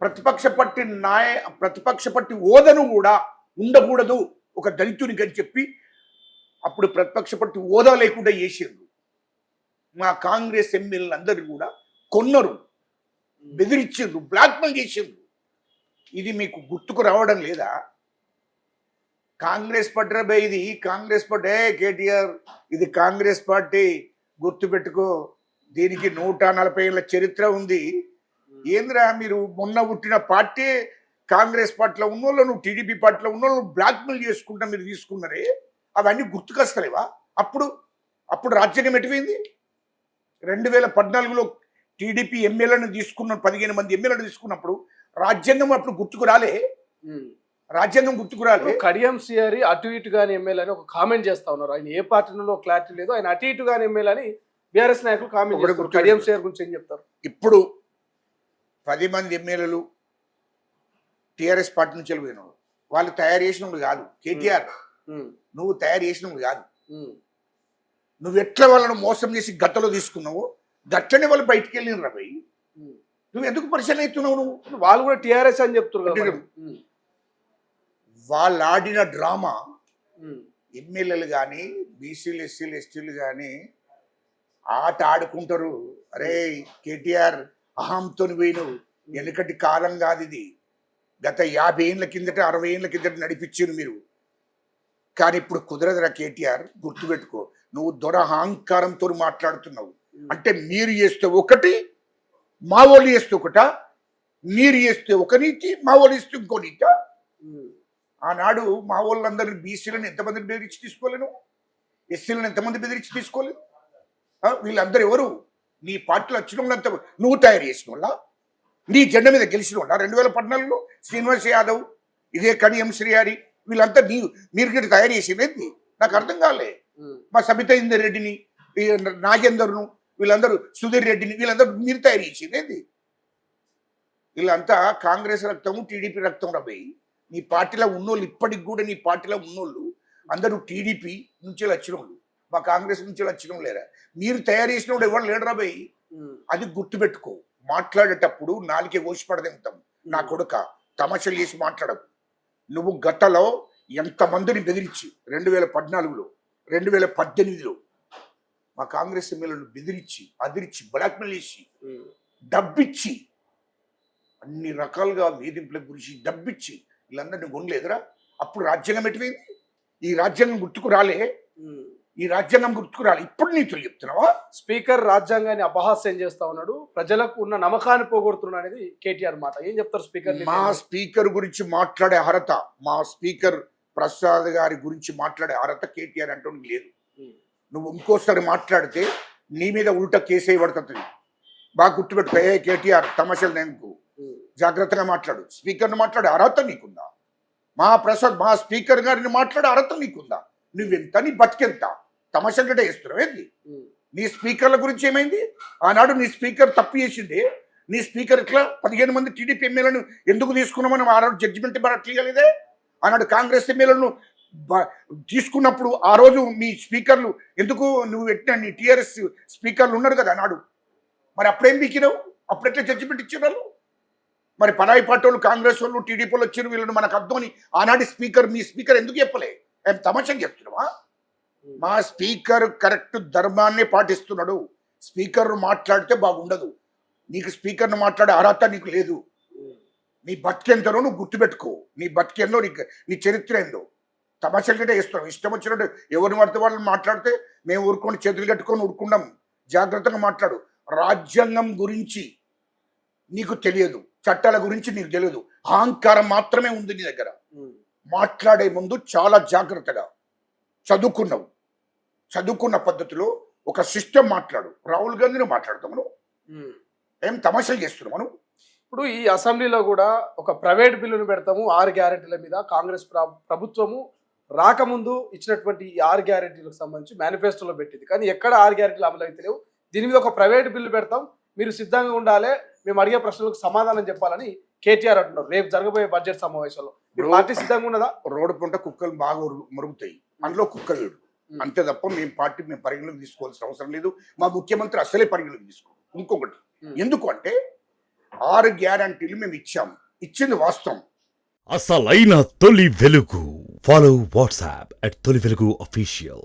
ప్రతిపక్ష పార్టీ హోదాను కూడా ఉండకూడదు ఒక దళితునికి అని చెప్పి అప్పుడు ప్రతిపక్ష పార్టీ హోదా లేకుండా చేసిండ్రు. మా కాంగ్రెస్ ఎమ్మెల్యేలు అందరూ కూడా కొన్నరు, బెదిరించిండ్రు, బ్లాక్మెయిల్ చేసిండ్రు. ఇది మీకు గుర్తుకు రావడం లేదా? కాంగ్రెస్ పార్టీ ఇది కాంగ్రెస్ పార్టీ, కేటీఆర్ ఇది కాంగ్రెస్ పార్టీ గుర్తుపెట్టుకో, దీనికి 140 ఏళ్ళ చరిత్ర ఉంది. ఏంద్రా మీరు మొన్న పుట్టిన పార్టీ కాంగ్రెస్ పార్టీలో ఉన్నోళ్ళను, టీడీపీ పార్టీలో ఉన్నోళ్ళను బ్లాక్మెయిల్ చేసుకుంటా మీరు తీసుకున్నారే, అవన్నీ గుర్తుకొస్తలేవా? అప్పుడు రాజ్యాంగం ఎటువైంది? 2014లో టీడీపీ ఎమ్మెల్యేలను తీసుకున్న 15 మంది ఎమ్మెల్యేలను తీసుకున్నప్పుడు రాజ్యాంగం అప్పుడు గుర్తుకు రాలే. రాజ్యాంగం గుర్తుకు రాలే. కడియం శ్రీహరి అటు ఇటు గాని ఎమ్మెల్యే అని ఒక కామెంట్ చేస్తా ఉన్నారు. ఆయన ఏ పార్టీలో క్లారిటీ లేదు, ఆయన అటు ఇటు గాని ఎమ్మెల్యే అని బీఆర్ఎస్ నాయకులు కామెంట్ చేస్తారు. కడియం శ్రీహరి గురించి ఏం చెప్తారు? ఇప్పుడు 10 మంది ఎమ్మెల్యేలు టీఆర్ఎస్ పార్టీ నుంచి వెళ్ళిపోయినాడు. వాళ్ళు తయారు చేసినప్పుడు కాదు. కేటీఆర్ నువ్వు తయారు చేసినప్పుడు కాదు. నువ్వు ఎట్లా వాళ్ళను మోసం చేసి గట్టలో తీసుకున్నావు, గట్టనే వాళ్ళు బయటికి వెళ్ళిన రవి. నువ్వు ఎందుకు పరిశీలన అవుతున్నావు? నువ్వు వాళ్ళు కూడా టీఆర్ఎస్ అని చెప్తున్నారు. వాళ్ళు ఆడిన డ్రామా ఎమ్మెల్యేలు కానీ బీసీలు ఎస్సీలు ఎస్టీలు కానీ ఆట ఆడుకుంటారు. అరే కేటీఆర్ అహంతో పోయిను, వెనుకటి కాలం కాదు ఇది. గత 50 ఏళ్ళ కిందట 60 ఏళ్ళ కిందట నడిపించారు మీరు. కానీ ఇప్పుడు కుదరదురా కేటీఆర్, గుర్తుపెట్టుకో. నువ్వు దొరహంకారంతో మాట్లాడుతున్నావు. అంటే మీరు చేస్తే ఒకటి, మా వాళ్ళు చేస్తే ఒకట. మీరు చేస్తే ఒక నీతి, మా వాళ్ళు చేస్తే ఇంకో నీతి. ఆనాడు మా వాళ్ళందరినీ బీసీలను ఎంతమందిని బెదిరించి తీసుకోలేను, ఎస్సీలను ఎంతమంది బెదిరించి తీసుకోలేను. వీళ్ళందరూ ఎవరు? నీ పార్టీలో వచ్చిన వాళ్ళంతా నువ్వు తయారు చేసిన వాళ్ళ, నీ జెండా మీద గెలిచిన వాళ్ళ. 2014లో శ్రీనివాస్ యాదవ్, ఇదే కడియం శ్రీహరి, వీళ్ళంతా మీరు తయారు చేసినది నాకు అర్థం కాలే. మా సబితా ఇందర్ రెడ్డిని, నాగేందర్ను, వీళ్ళందరూ సుధీర్ రెడ్డిని, వీళ్ళందరూ మీరు తయారు చేసినది. వీళ్ళంతా కాంగ్రెస్ రక్తము, టీడీపీ రక్తం రాబోయి. నీ పార్టీలో ఉన్నోళ్ళు, ఇప్పటికి కూడా నీ పార్టీలో ఉన్నోళ్ళు అందరూ టీడీపీ నుంచి వచ్చిన వాళ్ళు, మా కాంగ్రెస్ నుంచి వచ్చిన లేరా. మీరు తయారు చేసిన వాడు ఎవరు లేడు రాబోయి. అది గుర్తుపెట్టుకో. మాట్లాడేటప్పుడు నాలుకే కోసి పడదెంతాం. నా కొడుక తమాషలు చేసి మాట్లాడవు. నువ్వు గతంలో ఎంతమందిని బెదిరించి 2014లో 2018లో మా కాంగ్రెస్ ఎమ్మెల్యేలను బెదిరించి, అదిరించి, బ్లాక్మెయిల్ చేసి, డబ్బిచ్చి, అన్ని రకాలుగా వేధింపుల గురించి డబ్బిచ్చి వీళ్ళందరినీ కొనలేదురా. అప్పుడు రాజ్యాంగం ఎటువైంది? ఈ రాజ్యాంగం గుర్తుకు రాలే. ఇప్పుడు నీతులు చెప్తున్నావా? స్పీకర్ రాజ్యాంగాన్ని అపహాస్యం చేస్తా ఉన్నాడు, ప్రజలకు ఉన్న నమ్మకాన్ని పోగొడుతున్నాడు అనేది కేటీఆర్ మాట. ఏం చెప్తారు స్పీకర్? మా స్పీకర్ గురించి మాట్లాడే అర్హత, మా స్పీకర్ ప్రసాద్ గారి గురించి మాట్లాడే అర్హత కేటీఆర్ అంటూ లేదు. నువ్వు ఇంకోసారి మాట్లాడితే నీ మీద ఉల్టా కేసు వేయబడుతుంది. బాగా గుర్తుపెట్టుకో. కేటీఆర్ తమాషలు నేను జాగ్రత్తగా మాట్లాడు. స్పీకర్ని మాట్లాడే అర్హత నీకుందా? మా ప్రసాద్, మా స్పీకర్ గారిని మాట్లాడే అర్హత నీకుందా? నువ్వెంత, నీ బతికెంత? తమాషలు గట్ట వేస్తున్నావు ఏంది? నీ స్పీకర్ల గురించి ఏమైంది? ఆనాడు నీ స్పీకర్ తప్పు చేసింది. నీ స్పీకర్ ఇట్లా 15 మంది టీడీపీ ఎమ్మెల్యేలను ఎందుకు తీసుకున్నామని ఆనాడు జడ్జిమెంట్ ఇవ్వట్లేదే. ఆనాడు కాంగ్రెస్ ఎమ్మెల్యేలను తీసుకున్నప్పుడు ఆ రోజు మీ స్పీకర్లు ఎందుకు నువ్వు పెట్టిన నీ టీఆర్ఎస్ స్పీకర్లు ఉన్నారు కదా నాడు, మరి అప్పుడేం బీకినావు? అప్పుడెట్లా జడ్జిమెంట్ ఇచ్చిన? మరి పరాయి పార్టీ వాళ్ళు, కాంగ్రెస్ వాళ్ళు, టీడీపీ వాళ్ళు వచ్చారు, వీళ్ళని మనకు అర్థమని ఆనాటి స్పీకర్, మీ స్పీకర్ ఎందుకు చెప్పలే? ఏం తమాషా చెప్తున్నావా? మా స్పీకర్ కరెక్ట్ ధర్మాన్ని పాటిస్తున్నాడు. స్పీకర్ మాట్లాడితే బాగుండదు. నీకు స్పీకర్ను మాట్లాడే అర్హత నీకు లేదు. నీ బతికెంతనో నువ్వు గుర్తుపెట్టుకో. నీ బతికెందో, నీ చరిత్ర ఏందో. తమాషాలు గట్టే వేస్తున్నావు. ఇష్టం వచ్చినట్టు ఎవరిని పడితే వాళ్ళని మాట్లాడితే మేము ఊరుకొని చేతులు కట్టుకొని ఊరుకున్నాం. జాగ్రత్తగా మాట్లాడు. రాజ్యాంగం గురించి నీకు తెలియదు, చట్టాల గురించి నీకు తెలియదు. అహంకారం మాత్రమే ఉంది నీ దగ్గర. మాట్లాడే ముందు చాలా జాగ్రత్తగా చదువుకున్నావు. చదువుకున్న పద్ధతిలో ఒక సిస్టమ్ మాట్లాడు. రాహుల్ గాంధీని మాట్లాడతాము, ఏం తమాషాలు చేస్తున్నాము. ఇప్పుడు ఈ అసెంబ్లీలో కూడా ఒక ప్రైవేట్ బిల్లును పెడతాము 6 గ్యారెంటీల మీద. కాంగ్రెస్ ప్రభుత్వము రాకముందు ఇచ్చినటువంటి ఈ 6 గ్యారెంటీలకు సంబంధించి మేనిఫెస్టోలో పెట్టింది, కానీ ఎక్కడ 6 గ్యారెంటీలు అమలు అయితే లేవు. దీని మీద ఒక ప్రైవేట్ బిల్లు పెడతాం, మీరు సిద్ధంగా ఉండాలి, మేము అడిగే ప్రశ్నలకు సమాధానం చెప్పాలని కేటీఆర్ అంటున్నారు రేపు జరగబోయే బడ్జెట్ సమావేశంలో. పార్టీ సిద్ధంగా ఉన్నదా? రోడ్డు పంట కుక్కలు బాగా మరుగుతాయి, అందులో కుక్కలు అంతే తప్ప మేము పరిగణలోకి తీసుకోవాల్సిన అవసరం లేదు. మా ముఖ్యమంత్రి అసలే పరిగణలోకి తీసుకో. ఇంకొకటి, ఎందుకు అంటే 6 గ్యారంటీలు మేము ఇచ్చింది వాస్తవం. అసలైన తొలి వెలుగు. ఫాలో వాట్సాప్ @తొలి వెలుగు official.